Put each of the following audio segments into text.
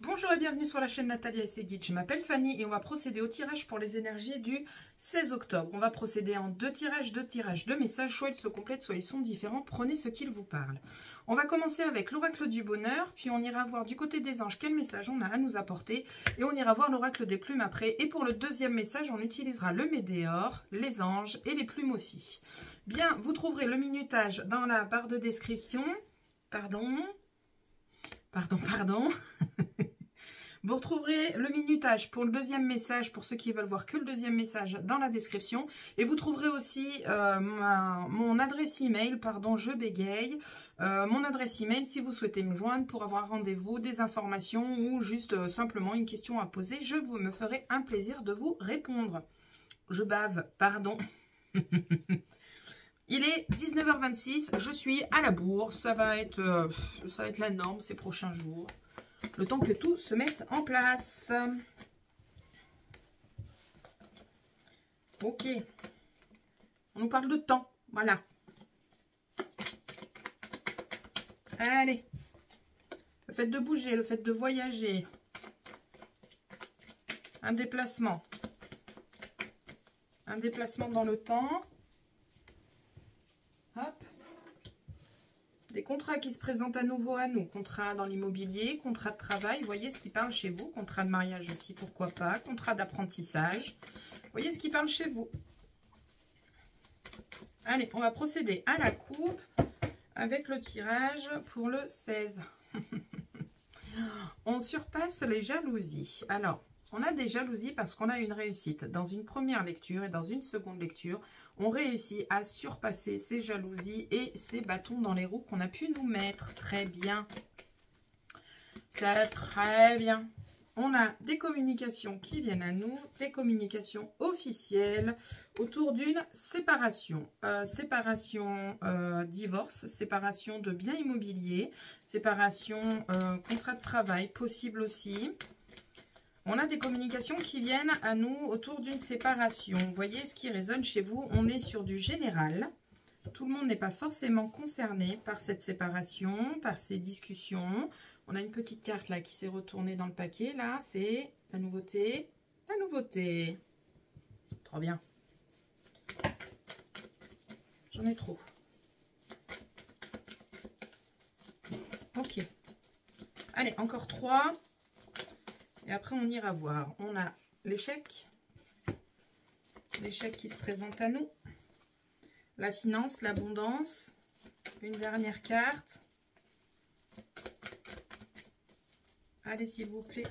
Bonjour et bienvenue sur la chaîne Natalia et ses guides. Je m'appelle Fanny et on va procéder au tirage pour les énergies du 16 octobre. On va procéder en deux tirages de messages. Soit ils se complètent, soit ils sont différents. Prenez ce qu'il vous parle. On va commencer avec l'oracle du bonheur, puis on ira voir du côté des anges quel message on a à nous apporter. Et on ira voir l'oracle des plumes après. Et pour le deuxième message, on utilisera le météore, les anges et les plumes aussi. Bien, vous trouverez le minutage dans la barre de description. Pardon. Vous retrouverez le minutage pour le deuxième message, pour ceux qui veulent voir que le deuxième message, dans la description. Et vous trouverez aussi mon adresse email, je bégaye, mon adresse email si vous souhaitez me joindre pour avoir rendez-vous, des informations ou juste simplement une question à poser. Je me ferai un plaisir de vous répondre. Je bave, pardon. Il est 19h26, je suis à la bourre, ça va être la norme ces prochains jours. Le temps que tout se mette en place. Ok. On nous parle de temps. Voilà. Allez. Le fait de bouger, le fait de voyager. Un déplacement. Un déplacement dans le temps. Hop. Des contrats qui se présentent à nouveau à nous. Contrat dans l'immobilier, contrat de travail. Vous voyez ce qui parle chez vous. Contrat de mariage aussi, pourquoi pas. Contrat d'apprentissage. Vous voyez ce qui parle chez vous. Allez, on va procéder à la coupe avec le tirage pour le 16. On surpasse les jalousies. Alors, on a des jalousies parce qu'on a une réussite. Dans une première lecture et dans une seconde lecture, on réussit à surpasser ces jalousies et ces bâtons dans les roues qu'on a pu nous mettre. Très bien. C'est très bien. On a des communications qui viennent à nous, des communications officielles autour d'une séparation. Séparation divorce, séparation de biens immobiliers, séparation contrat de travail possible aussi. On a des communications qui viennent à nous autour d'une séparation. Vous voyez ce qui résonne chez vous. On est sur du général. Tout le monde n'est pas forcément concerné par cette séparation, par ces discussions. On a une petite carte là qui s'est retournée dans le paquet. Là, c'est la nouveauté. La nouveauté. Trop bien. J'en ai trop. Ok. Allez, encore 3. Et après, on ira voir. On a l'échec. L'échec qui se présente à nous. La finance, l'abondance. Une dernière carte. Allez, s'il vous plaît.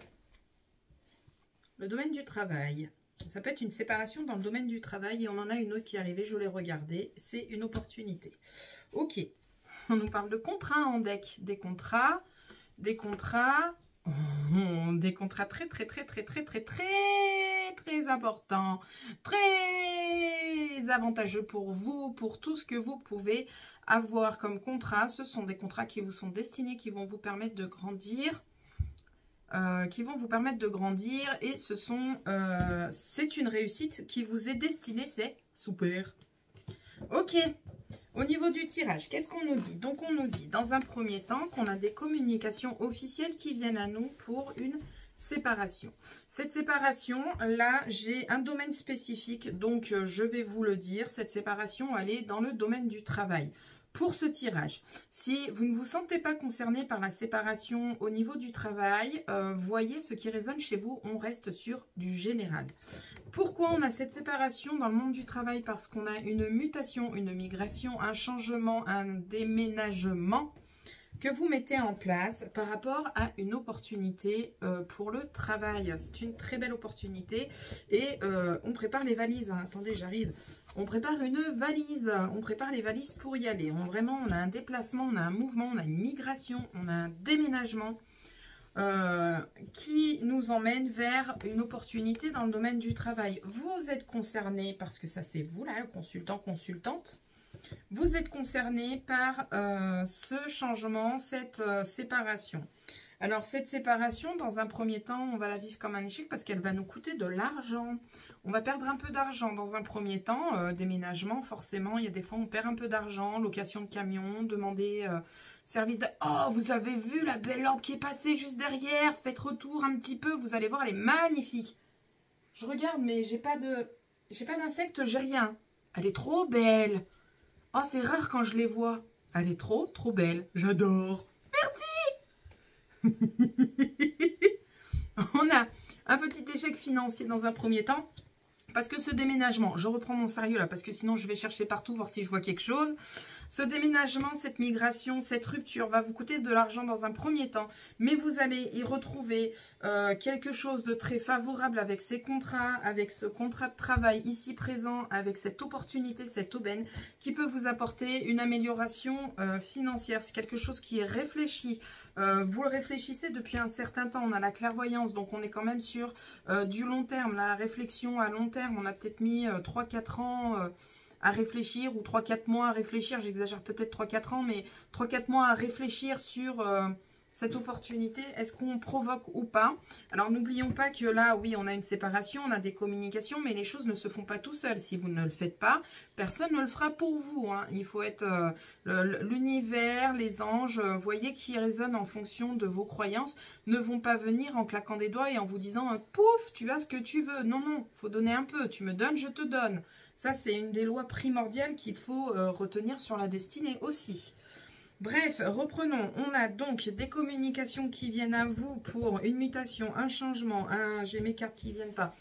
Le domaine du travail. Ça peut être une séparation dans le domaine du travail. Et on en a une autre qui est arrivée. Je l'ai regardée. C'est une opportunité. Ok. On nous parle de contrats en deck. Des contrats. Des contrats très importants, très avantageux pour vous, pour tout ce que vous pouvez avoir comme contrat. Ce sont des contrats qui vous sont destinés, qui vont vous permettre de grandir, et c'est une réussite qui vous est destinée. C'est super. Ok. Au niveau du tirage, qu'est-ce qu'on nous dit? Donc, on nous dit dans un premier temps qu'on a des communications officielles qui viennent à nous pour une séparation. Cette séparation, là, j'ai un domaine spécifique, donc je vais vous le dire. Cette séparation, elle est dans le domaine du travail. Pour ce tirage, si vous ne vous sentez pas concerné par la séparation au niveau du travail, voyez ce qui résonne chez vous, on reste sur du général. Pourquoi on a cette séparation dans le monde du travail? Parce qu'on a une mutation, une migration, un changement, un déménagement que vous mettez en place par rapport à une opportunité pour le travail. C'est une très belle opportunité et on prépare les valises. Hein. Attendez, j'arrive. On prépare une valise. On prépare les valises pour y aller. Vraiment, on a un déplacement, on a un mouvement, on a une migration, on a un déménagement qui nous emmène vers une opportunité dans le domaine du travail. Vous êtes concerné parce que ça c'est vous là, le consultant, consultante. Vous êtes concerné par ce changement, cette séparation. Alors, cette séparation, dans un premier temps, on va la vivre comme un échec parce qu'elle va nous coûter de l'argent. On va perdre un peu d'argent dans un premier temps. Déménagement, forcément, il y a des fois, on perd un peu d'argent. Location de camion, demander Service de... Oh, vous avez vu la belle lampe qui est passée juste derrière? Faites retour un petit peu, vous allez voir, elle est magnifique. Je regarde, mais j'ai pas d'insectes, j'ai rien. Elle est trop belle. Oh, c'est rare quand je les vois. Elle est trop, trop belle. J'adore. Merci. On a un petit échec financier dans un premier temps. Parce que ce déménagement, je reprends mon sérieux là, parce que sinon je vais chercher partout, voir si je vois quelque chose. Ce déménagement, cette migration, cette rupture va vous coûter de l'argent dans un premier temps. Mais vous allez y retrouver quelque chose de très favorable avec ces contrats, avec ce contrat de travail ici présent, avec cette opportunité, cette aubaine, qui peut vous apporter une amélioration financière. C'est quelque chose qui est réfléchi. Vous le réfléchissez depuis un certain temps. On a la clairvoyance, donc on est quand même sur du long terme. La réflexion à long terme, on a peut-être mis 3-4 ans à réfléchir, ou 3-4 mois à réfléchir, j'exagère peut-être 3-4 ans, mais 3-4 mois à réfléchir sur cette opportunité, est-ce qu'on provoque ou pas? Alors n'oublions pas que là, oui, on a une séparation, on a des communications, mais les choses ne se font pas tout seul. Si vous ne le faites pas, personne ne le fera pour vous, hein. Il faut être l'univers, les anges, voyez, qui résonnent en fonction de vos croyances, ne vont pas venir en claquant des doigts et en vous disant pouf, tu as ce que tu veux. Non, non, il faut donner un peu. Tu me donnes, je te donne. Ça, c'est une des lois primordiales qu'il faut retenir sur la destinée aussi. Bref, reprenons. On a donc des communications qui viennent à vous pour une mutation, un changement, j'ai mes cartes qui ne viennent pas,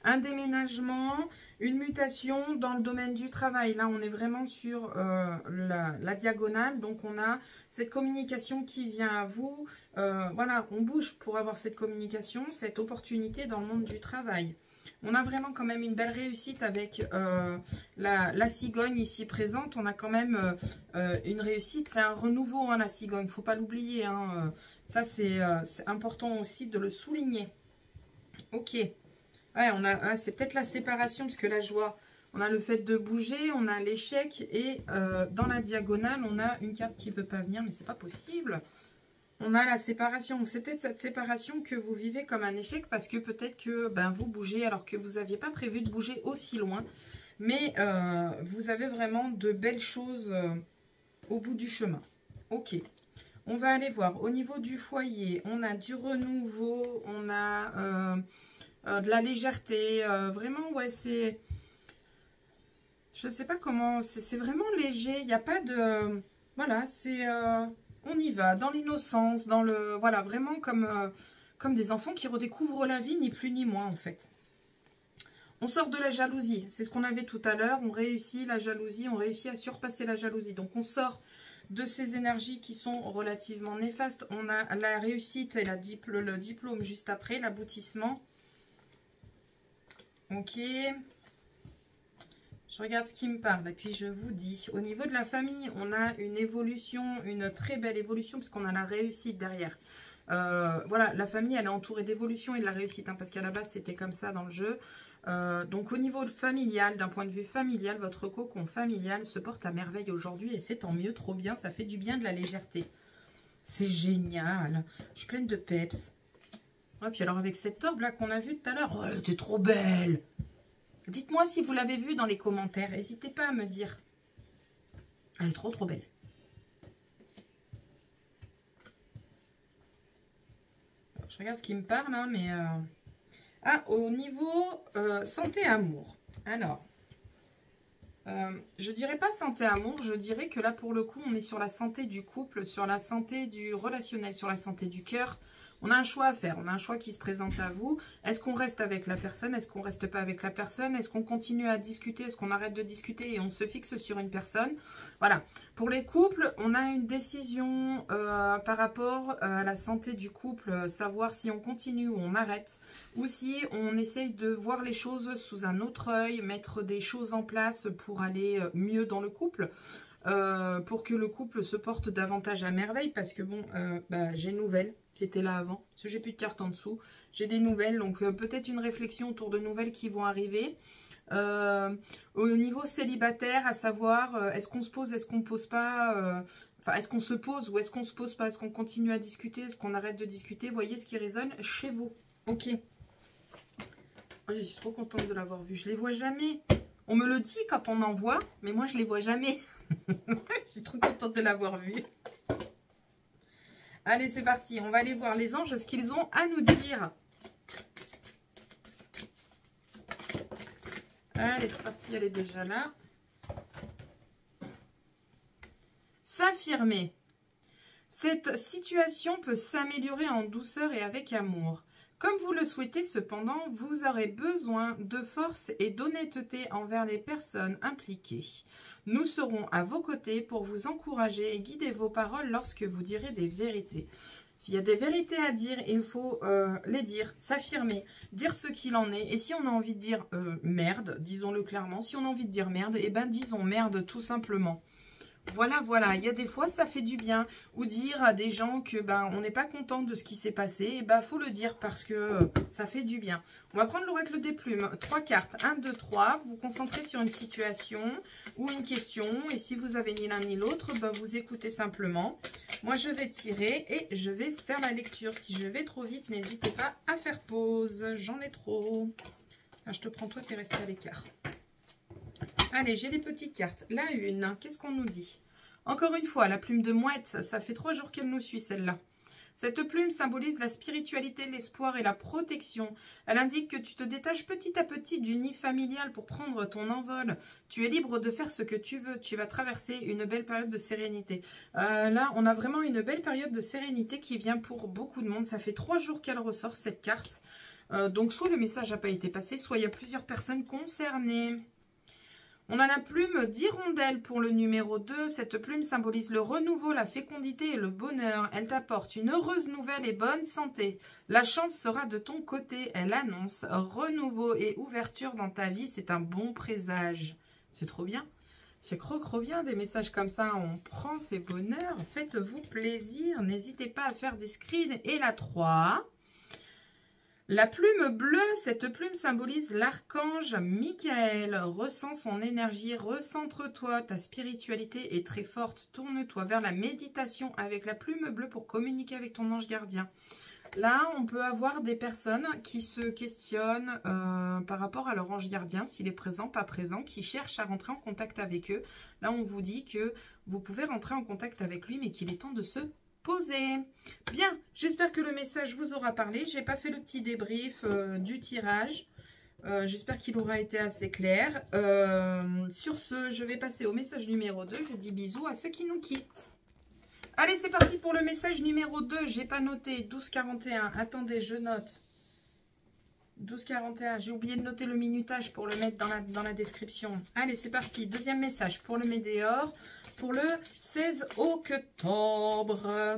un déménagement, une mutation dans le domaine du travail. Là, on est vraiment sur la diagonale. Donc, on a cette communication qui vient à vous. Voilà, on bouge pour avoir cette communication, cette opportunité dans le monde du travail. On a vraiment quand même une belle réussite avec la cigogne ici présente. On a quand même une réussite. C'est un renouveau, hein, la cigogne. Il ne faut pas l'oublier. Hein. Ça, c'est important aussi de le souligner. Ok. Ouais, c'est peut-être la séparation, parce que là, je vois, on a le fait de bouger, on a l'échec. Et dans la diagonale, on a une carte qui ne veut pas venir, mais c'est pas possible. On a la séparation. C'est peut-être cette séparation que vous vivez comme un échec parce que peut-être que vous bougez alors que vous n'aviez pas prévu de bouger aussi loin. Mais vous avez vraiment de belles choses au bout du chemin. Ok. On va aller voir. Au niveau du foyer, on a du renouveau, on a de la légèreté. Vraiment, ouais, c'est... Je ne sais pas comment... C'est vraiment léger. Il n'y a pas de... Voilà, c'est... On y va, dans l'innocence, dans le... Voilà, vraiment comme des enfants qui redécouvrent la vie, ni plus ni moins, en fait. On sort de la jalousie. C'est ce qu'on avait tout à l'heure. On réussit la jalousie, on réussit à surpasser la jalousie. Donc, on sort de ces énergies qui sont relativement néfastes. On a la réussite et le diplôme juste après, l'aboutissement. Ok. Je regarde ce qui me parle et puis je vous dis. Au niveau de la famille, on a une évolution, une très belle évolution parce qu'on a la réussite derrière. Voilà, la famille, elle est entourée d'évolution et de la réussite, hein, parce qu'à la base, c'était comme ça dans le jeu. Donc, au niveau familial, d'un point de vue familial, votre cocon familial se porte à merveille aujourd'hui et c'est tant mieux, trop bien, ça fait du bien, de la légèreté. C'est génial. Je suis pleine de peps. Et puis alors, avec cette orbe là qu'on a vue tout à l'heure, oh, elle était trop belle. Dites-moi si vous l'avez vue dans les commentaires. N'hésitez pas à me dire. Elle est trop, trop belle. Alors, je regarde ce qui me parle, hein, mais... Ah, au niveau santé, amour. Alors, je dirais pas santé, amour. Je dirais que là, pour le coup, on est sur la santé du couple, sur la santé du relationnel, sur la santé du cœur. On a un choix à faire, on a un choix qui se présente à vous. Est-ce qu'on reste avec la personne? Est-ce qu'on reste pas avec la personne? Est-ce qu'on continue à discuter? Est-ce qu'on arrête de discuter et on se fixe sur une personne? Voilà. Pour les couples, on a une décision par rapport à la santé du couple, savoir si on continue ou on arrête, ou si on essaye de voir les choses sous un autre œil, mettre des choses en place pour aller mieux dans le couple. Pour que le couple se porte davantage à merveille, parce que bon, j'ai une nouvelle qui était là avant, parce que j'ai plus de cartes en dessous, j'ai des nouvelles, donc peut-être une réflexion autour de nouvelles qui vont arriver. Au niveau célibataire, à savoir, est-ce qu'on se pose, est-ce qu'on pose pas, enfin, est-ce qu'on se pose ou est-ce qu'on se pose pas, est-ce qu'on continue à discuter, est-ce qu'on arrête de discuter, voyez ce qui résonne chez vous. Ok. Oh, je suis trop contente de l'avoir vu, je les vois jamais. On me le dit quand on en voit, mais moi je les vois jamais. Je suis trop contente de l'avoir vu. Allez, c'est parti. On va aller voir les anges, ce qu'ils ont à nous dire. Allez, c'est parti, elle est déjà là. S'affirmer. Cette situation peut s'améliorer en douceur et avec amour. Comme vous le souhaitez cependant, vous aurez besoin de force et d'honnêteté envers les personnes impliquées. Nous serons à vos côtés pour vous encourager et guider vos paroles lorsque vous direz des vérités. S'il y a des vérités à dire, il faut les dire, s'affirmer, dire ce qu'il en est. Et si on a envie de dire merde, disons-le clairement. Si on a envie de dire merde, eh ben disons merde tout simplement. Voilà, voilà, il y a des fois, ça fait du bien. Ou dire à des gens que on n'est pas content de ce qui s'est passé. Et faut le dire parce que ça fait du bien. On va prendre l'oracle des plumes. 3 cartes. 1, 2, 3. Vous vous concentrez sur une situation ou une question. Et si vous avez ni l'un ni l'autre, vous écoutez simplement. Moi, je vais tirer et je vais faire la lecture. Si je vais trop vite, n'hésitez pas à faire pause. J'en ai trop. Enfin, je te prends toi, tu es resté à l'écart. Allez, j'ai les petites cartes. La une, qu'est-ce qu'on nous dit? Encore une fois, la plume de mouette, ça fait 3 jours qu'elle nous suit, celle-là. Cette plume symbolise la spiritualité, l'espoir et la protection. Elle indique que tu te détaches petit à petit du nid familial pour prendre ton envol. Tu es libre de faire ce que tu veux. Tu vas traverser une belle période de sérénité. Là, on a vraiment une belle période de sérénité qui vient pour beaucoup de monde. Ça fait 3 jours qu'elle ressort, cette carte. Donc, soit le message n'a pas été passé, soit il y a plusieurs personnes concernées. On a la plume d'hirondelle pour le numéro 2. Cette plume symbolise le renouveau, la fécondité et le bonheur. Elle t'apporte une heureuse nouvelle et bonne santé. La chance sera de ton côté. Elle annonce renouveau et ouverture dans ta vie. C'est un bon présage. C'est trop bien. C'est trop bien des messages comme ça. On prend ses bonheurs. Faites-vous plaisir. N'hésitez pas à faire des screens. Et la 3... La plume bleue, cette plume symbolise l'archange Michael. Ressens son énergie, recentre-toi, ta spiritualité est très forte. Tourne-toi vers la méditation avec la plume bleue pour communiquer avec ton ange gardien. Là, on peut avoir des personnes qui se questionnent par rapport à leur ange gardien, s'il est présent, pas présent, qui cherchent à rentrer en contact avec eux. Là, on vous dit que vous pouvez rentrer en contact avec lui, mais qu'il est temps de se poser. Bien, j'espère que le message vous aura parlé. J'ai pas fait le petit débrief du tirage. J'espère qu'il aura été assez clair. Sur ce, je vais passer au message numéro 2. Je dis bisous à ceux qui nous quittent. Allez, c'est parti pour le message numéro 2. J'ai pas noté 12,41. Attendez, je note. 12,41. J'ai oublié de noter le minutage pour le mettre dans la description. Allez, c'est parti. Deuxième message pour le Médéor. Pour le 16 octobre.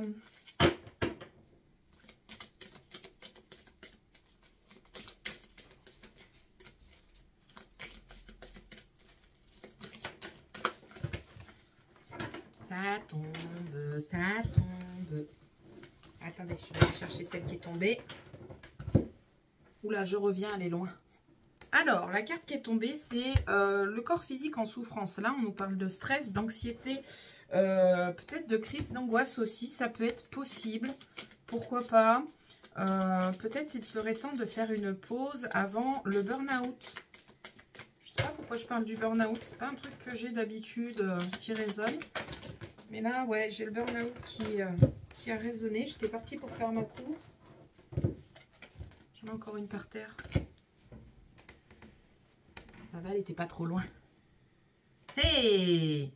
Ça tombe, ça tombe. Attendez, je vais aller chercher celle qui est tombée. Oula, je reviens, elle est loin. Alors, la carte qui est tombée, c'est le corps physique en souffrance. Là, on nous parle de stress, d'anxiété, peut-être de crise d'angoisse aussi. Ça peut être possible. Pourquoi pas? Peut-être il serait temps de faire une pause avant le burn-out. Je sais pas pourquoi je parle du burn-out. C'est pas un truc que j'ai d'habitude qui résonne. Mais là, ouais, j'ai le burn-out qui a résonné. J'étais partie pour faire ma cour. J'en ai encore une par terre. Ça va, elle n'était pas trop loin. Hey!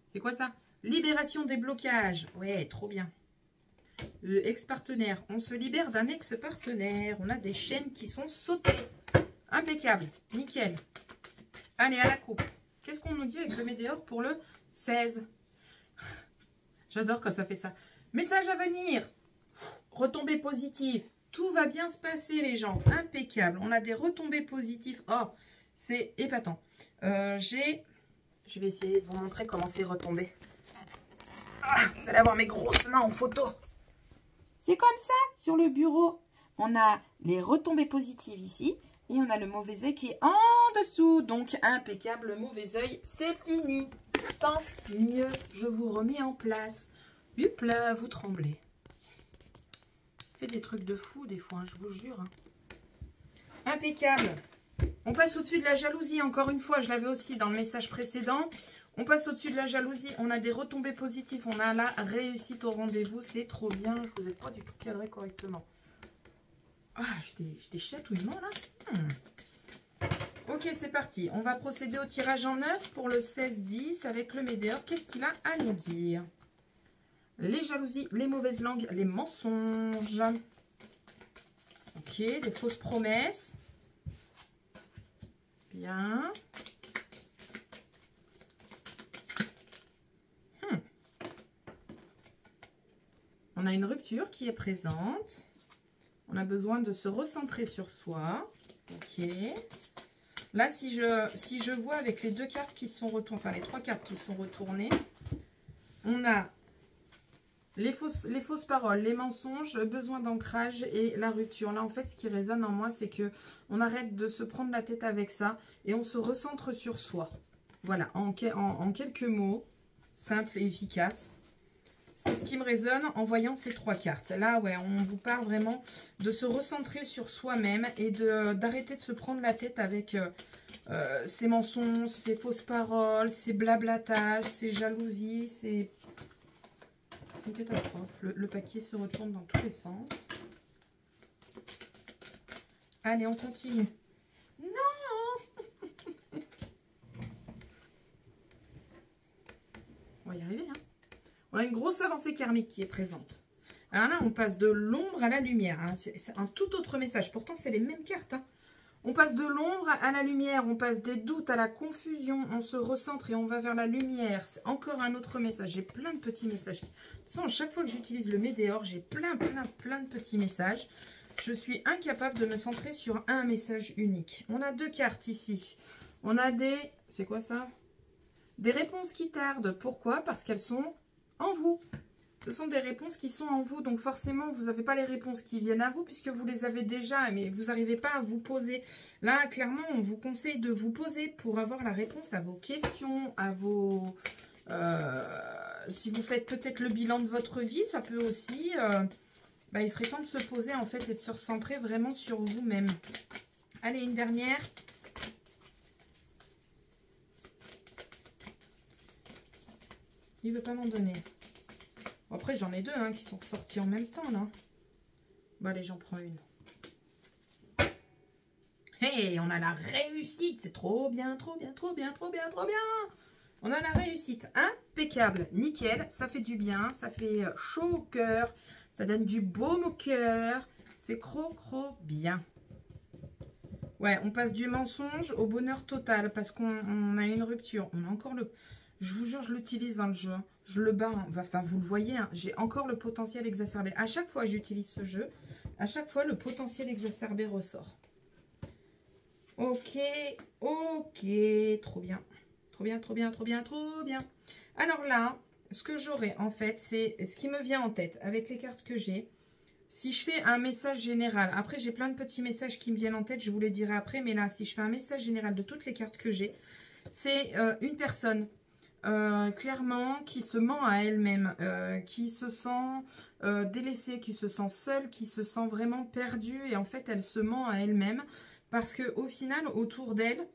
C'est quoi ça? Libération des blocages. Ouais, trop bien. Le ex-partenaire. On se libère d'un ex-partenaire. On a des chaînes qui sont sautées. Impeccable. Nickel. Allez, à la coupe. Qu'est-ce qu'on nous dit avec le Médéor pour le 16? J'adore quand ça fait ça. Message à venir. Retombées positives. Tout va bien se passer, les gens. Impeccable. On a des retombées positives. Oh, c'est épatant. Je vais essayer de vous montrer comment c'est retombé. Ah, vous allez avoir mes grosses mains en photo. C'est comme ça, sur le bureau. On a les retombées positives ici. Et on a le mauvais œil qui est en dessous. Donc, impeccable. Le mauvais œil, c'est fini. Tant mieux. Je vous remets en place. Hop là, vous tremblez. Fait des trucs de fou des fois, hein, je vous jure. Hein. Impeccable. On passe au-dessus de la jalousie. Encore une fois, je l'avais aussi dans le message précédent. On passe au-dessus de la jalousie. On a des retombées positives. On a la réussite au rendez-vous. C'est trop bien. Je vous ai pas du tout cadré correctement. Ah, j'ai des chatouillements là. Ok, c'est parti. On va procéder au tirage en 9 pour le 16-10 avec le médior. Qu'est-ce qu'il a à nous dire? Les jalousies, les mauvaises langues, les mensonges. Ok, des fausses promesses. Bien. On a une rupture qui est présente. On a besoin de se recentrer sur soi. Ok. Là, si je vois avec les deux cartes qui sont retournées, enfin les trois cartes qui sont retournées, on a les fausses paroles, les mensonges, le besoin d'ancrage et la rupture. Là, en fait, ce qui résonne en moi, c'est que on arrête de se prendre la tête avec ça et on se recentre sur soi. Voilà, en quelques mots, simples et efficaces. C'est ce qui me résonne en voyant ces trois cartes. Là, ouais, on vous parle vraiment de se recentrer sur soi-même et d'arrêter de se prendre la tête avec ces mensonges, ces fausses paroles, ces blablatages, ces jalousies, ces... C'est une catastrophe. Le paquet se retourne dans tous les sens. Allez, on continue. Non. On va y arriver, hein. On a une grosse avancée karmique qui est présente. Alors là, on passe de l'ombre à la lumière. Hein. C'est un tout autre message. Pourtant, c'est les mêmes cartes. Hein. On passe de l'ombre à la lumière. On passe des doutes à la confusion. On se recentre et on va vers la lumière. C'est encore un autre message. J'ai plein de petits messages. De toute façon, à chaque fois que j'utilise le météore, j'ai plein de petits messages. Je suis incapable de me centrer sur un message unique. On a deux cartes ici. On a des... C'est quoi ça? Des réponses qui tardent. Pourquoi? Parce qu'elles sont... en vous. Ce sont des réponses qui sont en vous. Donc forcément, vous n'avez pas les réponses qui viennent à vous puisque vous les avez déjà. Mais vous n'arrivez pas à vous poser. Là, clairement, on vous conseille de vous poser pour avoir la réponse à vos questions, à vos... si vous faites peut-être le bilan de votre vie, ça peut aussi... il serait temps de se poser en fait et de se recentrer vraiment sur vous-même. Allez, une dernière. Il veut pas m'en donner. Bon, après, j'en ai deux hein, qui sont sortis en même temps, là. Bon, allez, j'en prends une. Hey, on a la réussite. C'est trop bien, trop bien, trop bien, trop bien, trop bien. On a la réussite. Impeccable. Nickel. Ça fait du bien. Ça fait chaud au cœur. Ça donne du baume au cœur. C'est trop bien. Ouais, on passe du mensonge au bonheur total parce qu'on a une rupture. On a encore le... Je vous jure, je l'utilise dans le jeu. Je le bats. Enfin, vous le voyez, hein, j'ai encore le potentiel exacerbé. À chaque fois que j'utilise ce jeu, à chaque fois, le potentiel exacerbé ressort. Ok, ok. Trop bien. Trop bien, trop bien, trop bien, trop bien. Alors là, ce que j'aurai, en fait, c'est ce qui me vient en tête avec les cartes que j'ai. Si je fais un message général, après, j'ai plein de petits messages qui me viennent en tête, je vous les dirai après. Mais là, si je fais un message général de toutes les cartes que j'ai, c'est une personne... clairement, qui se ment à elle-même, qui se sent délaissée, qui se sent seule, qui se sent vraiment perdue et en fait elle se ment à elle-même parce que au final autour d'elle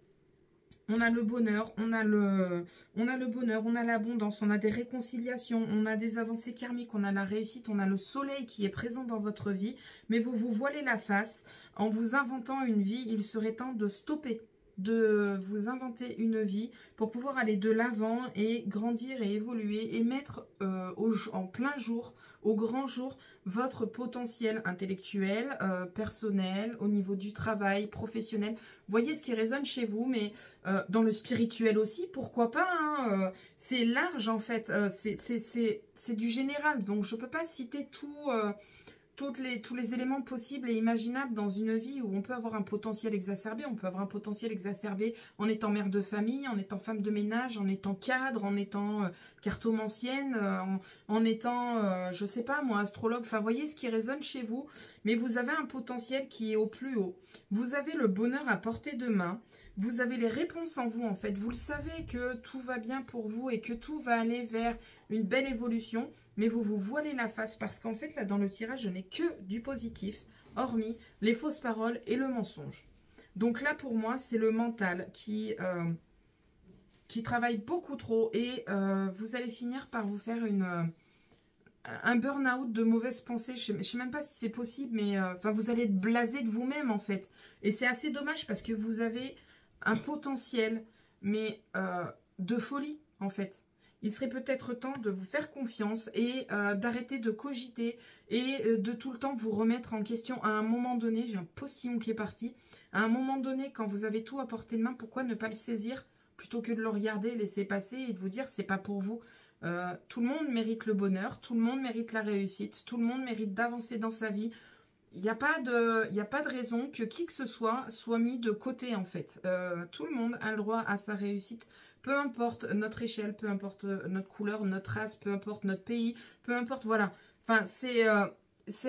on a le bonheur, on a le bonheur, on a l'abondance, on a des réconciliations, on a des avancées karmiques, on a la réussite, on a le soleil qui est présent dans votre vie, mais vous vous voilez la face en vous inventant une vie. Il serait temps de stopper, de vous inventer une vie pour pouvoir aller de l'avant et grandir et évoluer et mettre en plein jour, au grand jour, votre potentiel intellectuel, personnel, au niveau du travail, professionnel. Voyez ce qui résonne chez vous, mais dans le spirituel aussi, pourquoi pas, hein, c'est large en fait, c'est du général, donc je ne peux pas citer tout... tous les éléments possibles et imaginables dans une vie où on peut avoir un potentiel exacerbé. On peut avoir un potentiel exacerbé en étant mère de famille, en étant femme de ménage, en étant cadre, en étant cartomancienne, en étant, je sais pas moi, astrologue. Enfin, voyez ce qui résonne chez vous. Mais vous avez un potentiel qui est au plus haut. Vous avez le bonheur à portée de main. Vous avez les réponses en vous, en fait. Vous le savez que tout va bien pour vous et que tout va aller vers une belle évolution. Mais vous vous voilez la face parce qu'en fait, là, dans le tirage, je n'ai que du positif, hormis les fausses paroles et le mensonge. Donc là, pour moi, c'est le mental qui qui travaillent beaucoup trop et vous allez finir par vous faire un burn-out de mauvaises pensées. Je ne sais même pas si c'est possible, mais enfin, vous allez être blasé de vous-même en fait. Et c'est assez dommage parce que vous avez un potentiel, mais de folie en fait. Il serait peut-être temps de vous faire confiance et d'arrêter de cogiter et de tout le temps vous remettre en question. À un moment donné, j'ai un postillon qui est parti. À un moment donné, quand vous avez tout à portée de main, pourquoi ne pas le saisir plutôt que de le regarder, laisser passer et de vous dire c'est pas pour vous. Tout le monde mérite le bonheur, tout le monde mérite la réussite, tout le monde mérite d'avancer dans sa vie. Il n'y a pas de raison que qui que ce soit mis de côté en fait. Tout le monde a le droit à sa réussite. Peu importe notre échelle, peu importe notre couleur, notre race, peu importe notre pays, peu importe, voilà. Enfin, c'est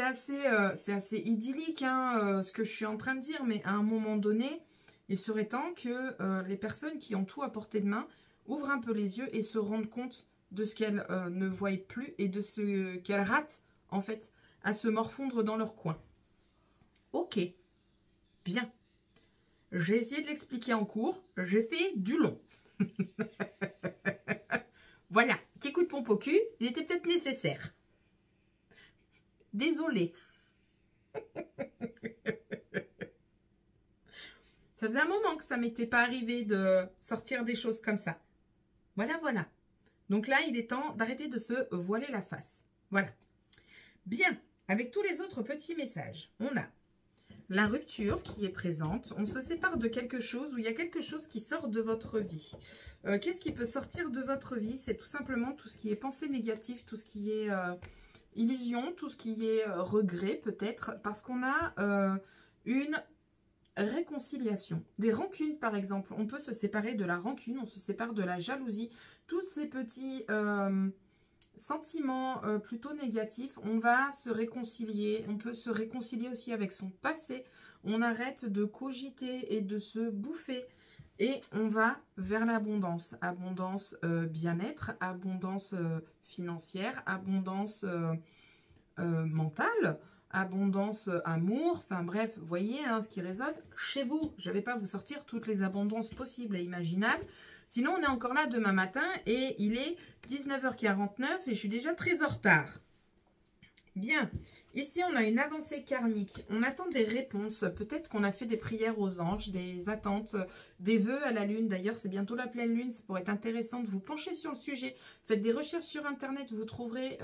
assez idyllique hein, ce que je suis en train de dire, mais à un moment donné, il serait temps que les personnes qui ont tout à portée de main ouvrent un peu les yeux et se rendent compte de ce qu'elles ne voient plus et de ce qu'elles ratent, en fait, à se morfondre dans leur coin. Ok, bien. J'ai essayé de l'expliquer en cours, j'ai fait du long. Voilà, petit coup de pompe au cul, il était peut-être nécessaire. Désolée. Ça faisait un moment que ça m'était pas arrivé de sortir des choses comme ça. Voilà, voilà. Donc là, il est temps d'arrêter de se voiler la face. Voilà. Bien, avec tous les autres petits messages, on a la rupture qui est présente. On se sépare de quelque chose ou il y a quelque chose qui sort de votre vie. Qu'est-ce qui peut sortir de votre vie? C'est tout simplement tout ce qui est pensée négative, tout ce qui est illusion, tout ce qui est regret peut-être, parce qu'on a une réconciliation. Des rancunes par exemple. On peut se séparer de la rancune, on se sépare de la jalousie. Tous ces petits sentiments plutôt négatifs, on va se réconcilier. On peut se réconcilier aussi avec son passé. On arrête de cogiter et de se bouffer. Et on va vers l'abondance. Abondance bien-être, abondance financière, abondance mentale, abondance amour. Enfin bref, vous voyez hein, ce qui résonne chez vous. Je ne vais pas vous sortir toutes les abondances possibles et imaginables. Sinon, on est encore là demain matin et il est 19h49 et je suis déjà très en retard. Bien, ici on a une avancée karmique, on attend des réponses, peut-être qu'on a fait des prières aux anges, des attentes, des vœux à la lune, d'ailleurs c'est bientôt la pleine lune, ça pourrait être intéressant de vous pencher sur le sujet, faites des recherches sur internet, vous trouverez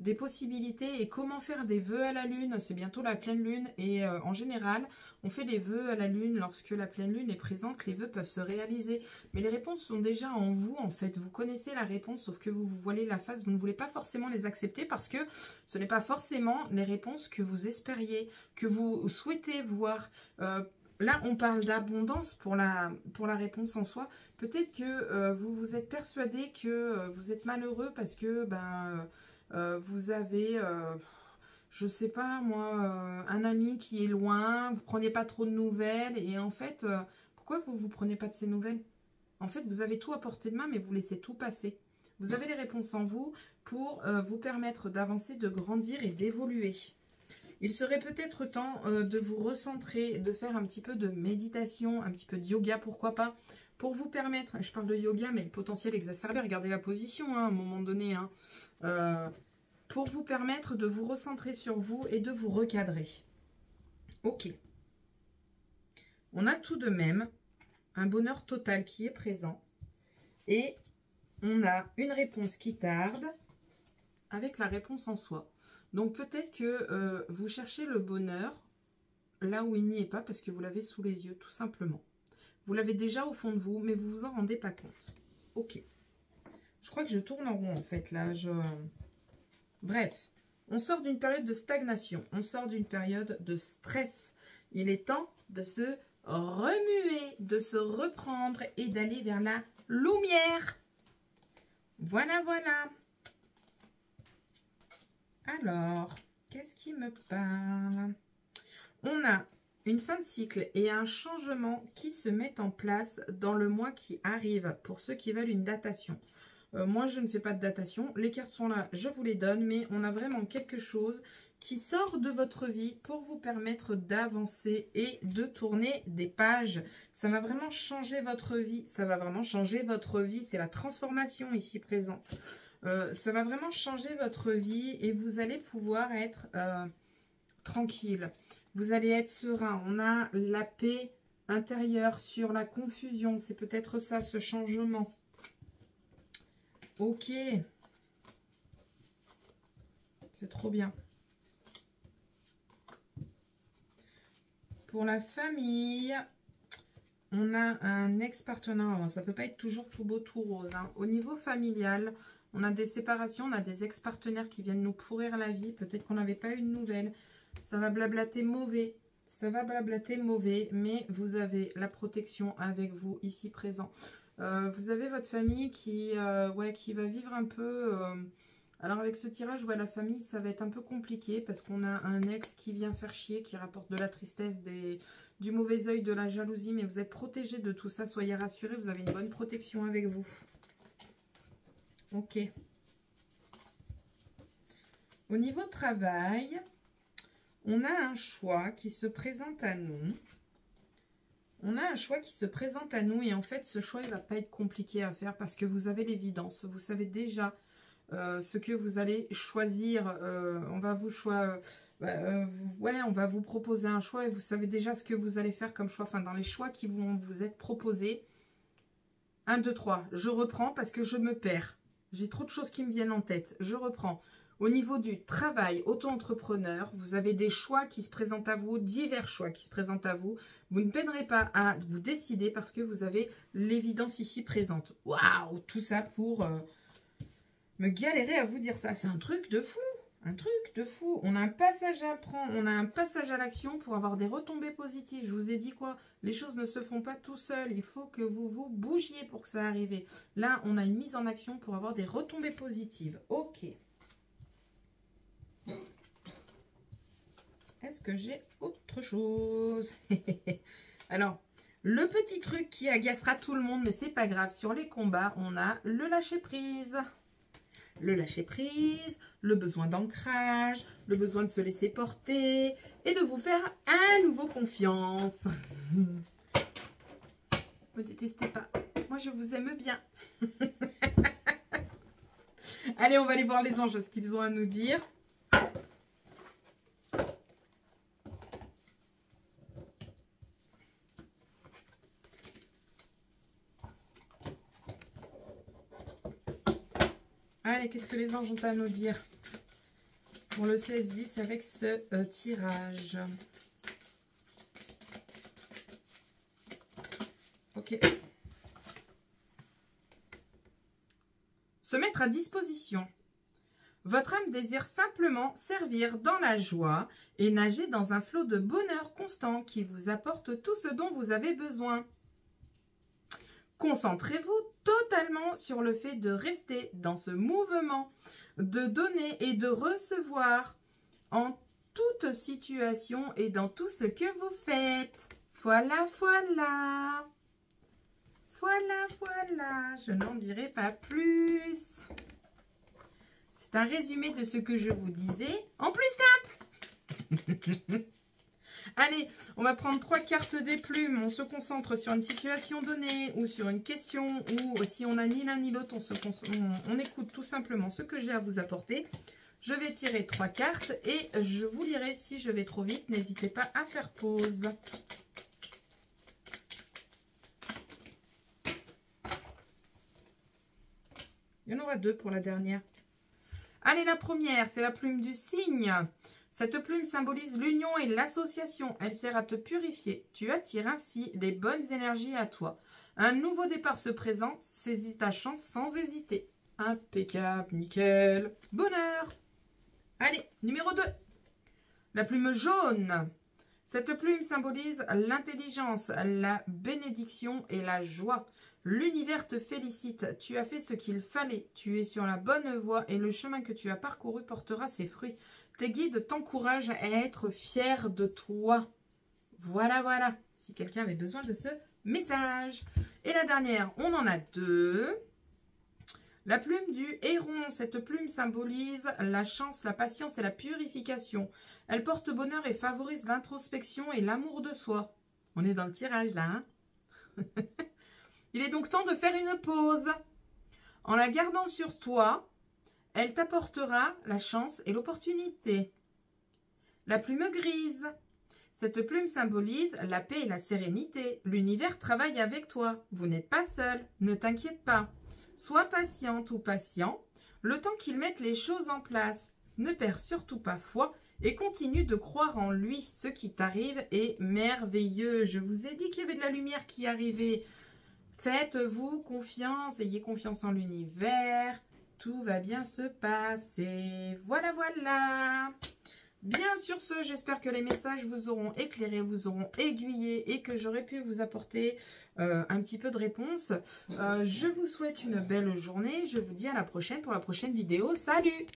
des possibilités et comment faire des vœux à la lune, c'est bientôt la pleine lune et en général on fait des vœux à la lune lorsque la pleine lune est présente, les vœux peuvent se réaliser, mais les réponses sont déjà en vous en fait, vous connaissez la réponse sauf que vous vous voilez la face, vous ne voulez pas forcément les accepter parce que ce n'est pas forcément les réponses que vous espériez, que vous souhaitez voir. Là, on parle d'abondance pour la réponse en soi. Peut-être que vous vous êtes persuadé que vous êtes malheureux parce que vous avez, je ne sais pas moi, un ami qui est loin, vous ne prenez pas trop de nouvelles. Et en fait, pourquoi vous ne prenez pas de ces nouvelles? En fait, vous avez tout à portée de main, mais vous laissez tout passer. Vous avez les réponses en vous pour vous permettre d'avancer, de grandir et d'évoluer. Il serait peut-être temps de vous recentrer, de faire un petit peu de méditation, un petit peu de yoga, pourquoi pas, pour vous permettre, je parle de yoga, mais le potentiel exacerbé, regardez la position hein, à un moment donné, hein, pour vous permettre de vous recentrer sur vous et de vous recadrer. Ok. On a tout de même un bonheur total qui est présent et on a une réponse qui tarde avec la réponse en soi. Donc peut-être que vous cherchez le bonheur là où il n'y est pas parce que vous l'avez sous les yeux, tout simplement. Vous l'avez déjà au fond de vous, mais vous vous en rendez pas compte. Ok. Je crois que je tourne en rond en fait là. Bref, on sort d'une période de stagnation, on sort d'une période de stress. Il est temps de se remuer, de se reprendre et d'aller vers la lumière. Voilà, voilà. Alors, qu'est-ce qui me parle? On a une fin de cycle et un changement qui se met en place dans le mois qui arrive pour ceux qui veulent une datation. Moi, je ne fais pas de datation. Les cartes sont là, je vous les donne, mais on a vraiment quelque chose qui sort de votre vie pour vous permettre d'avancer et de tourner des pages. Ça va vraiment changer votre vie. Ça va vraiment changer votre vie. C'est la transformation ici présente. Ça va vraiment changer votre vie et vous allez pouvoir être tranquille. Vous allez être serein. On a la paix intérieure sur la confusion. C'est peut-être ça, ce changement. Ok. C'est trop bien. Pour la famille, on a un ex-partenaire. Ça ne peut pas être toujours tout beau, tout rose. Hein. Au niveau familial, on a des séparations, on a des ex-partenaires qui viennent nous pourrir la vie. Peut-être qu'on n'avait pas eu de nouvelles. Ça va blablater mauvais. Ça va blablater mauvais, mais vous avez la protection avec vous ici présent. Vous avez votre famille qui va vivre un peu... Alors avec ce tirage, ouais, la famille, ça va être un peu compliqué parce qu'on a un ex qui vient faire chier, qui rapporte de la tristesse, du mauvais œil, de la jalousie, mais vous êtes protégé de tout ça, soyez rassurés, vous avez une bonne protection avec vous. Ok. Au niveau travail, on a un choix qui se présente à nous. On a un choix qui se présente à nous et en fait, ce choix, il ne va pas être compliqué à faire parce que vous avez l'évidence, vous savez déjà... ce que vous allez choisir, on va vous proposer un choix et vous savez déjà ce que vous allez faire comme choix. Enfin, dans les choix qui vont vous être proposés. 1, 2, 3. Je reprends parce que je me perds. J'ai trop de choses qui me viennent en tête. Je reprends. Au niveau du travail auto-entrepreneur, vous avez des choix qui se présentent à vous, divers choix qui se présentent à vous. Vous ne peinerez pas à vous décider parce que vous avez l'évidence ici présente. Waouh, tout ça pour... me galérer à vous dire ça, c'est un truc de fou, un truc de fou. On a un passage à prendre, on a un passage à l'action pour avoir des retombées positives. Je vous ai dit quoi? Les choses ne se font pas tout seul, il faut que vous vous bougiez pour que ça arrive. Là, on a une mise en action pour avoir des retombées positives. Ok. Est-ce que j'ai autre chose? Alors, le petit truc qui agacera tout le monde, mais c'est pas grave, sur les combats, on a le lâcher-prise. Le lâcher-prise, le besoin d'ancrage, le besoin de se laisser porter et de vous faire à nouveau confiance. Me détestez pas, moi je vous aime bien. Allez, on va aller voir les anges, ce qu'ils ont à nous dire. Allez, qu'est-ce que les anges ont à nous dire pour le 16-10 avec ce tirage? Ok. Se mettre à disposition. Votre âme désire simplement servir dans la joie et nager dans un flot de bonheur constant qui vous apporte tout ce dont vous avez besoin. Concentrez-vous totalement sur le fait de rester dans ce mouvement, de donner et de recevoir en toute situation et dans tout ce que vous faites. Voilà, voilà. Voilà, voilà. Je n'en dirai pas plus. C'est un résumé de ce que je vous disais en plus simple. Allez, on va prendre 3 cartes des plumes. On se concentre sur une situation donnée ou sur une question ou si on n'a ni l'un ni l'autre, on écoute tout simplement ce que j'ai à vous apporter. Je vais tirer 3 cartes et je vous lirai si je vais trop vite. N'hésitez pas à faire pause. Il y en aura 2 pour la dernière. Allez, la première, c'est la plume du cygne. Cette plume symbolise l'union et l'association. Elle sert à te purifier. Tu attires ainsi les bonnes énergies à toi. Un nouveau départ se présente. Saisis ta chance sans hésiter. Impeccable, nickel. Bonheur. Allez, numéro 2. La plume jaune. Cette plume symbolise l'intelligence, la bénédiction et la joie. L'univers te félicite. Tu as fait ce qu'il fallait. Tu es sur la bonne voie et le chemin que tu as parcouru portera ses fruits. Tes guides t'encouragent à être fier de toi. Voilà, voilà. Si quelqu'un avait besoin de ce message. Et la dernière, on en a 2. La plume du héron, cette plume symbolise la chance, la patience et la purification. Elle porte bonheur et favorise l'introspection et l'amour de soi. On est dans le tirage là, hein? Il est donc temps de faire une pause. En la gardant sur toi, elle t'apportera la chance et l'opportunité. La plume grise. Cette plume symbolise la paix et la sérénité. L'univers travaille avec toi. Vous n'êtes pas seul. Ne t'inquiète pas. Sois patiente ou patient. Le temps qu'il mette les choses en place. Ne perds surtout pas foi et continue de croire en lui. Ce qui t'arrive est merveilleux. Je vous ai dit qu'il y avait de la lumière qui arrivait. Faites-vous confiance. Ayez confiance en l'univers. Tout va bien se passer. Voilà, voilà. Bien sur ce, j'espère que les messages vous auront éclairé, vous auront aiguillé et que j'aurai pu vous apporter un petit peu de réponse. Je vous souhaite une belle journée. Je vous dis à la prochaine pour la prochaine vidéo. Salut!